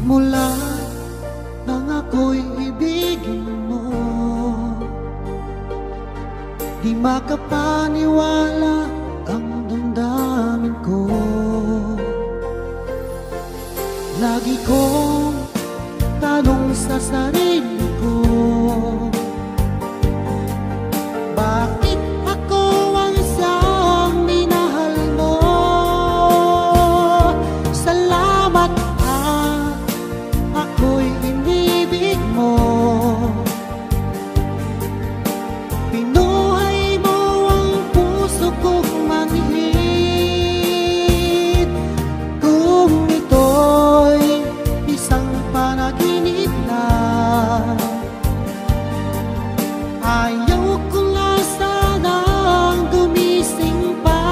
Magmula nang ako'y ibigin mo, di makapaniwala ang damdamin ko. Lagi kong tanong sa sarili ko, bakit ako ang isang minahal mo? Salamat at ako'y inibig mo. Pinuhay mo ang puso kong manhid. Kung ito'y isang panaginip lang, ayaw ko nga sanang gumising pa.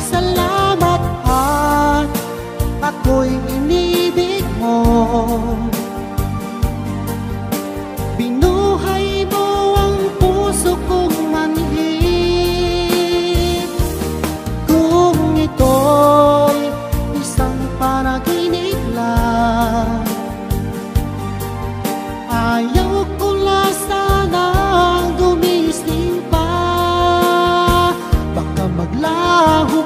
Salamat at ako'y inibig mo. Binuhay mo ang puso kong manhid. Kung ito'y isang panaginip lang, ayaw ko na sanang gumising pa. Baka maglaho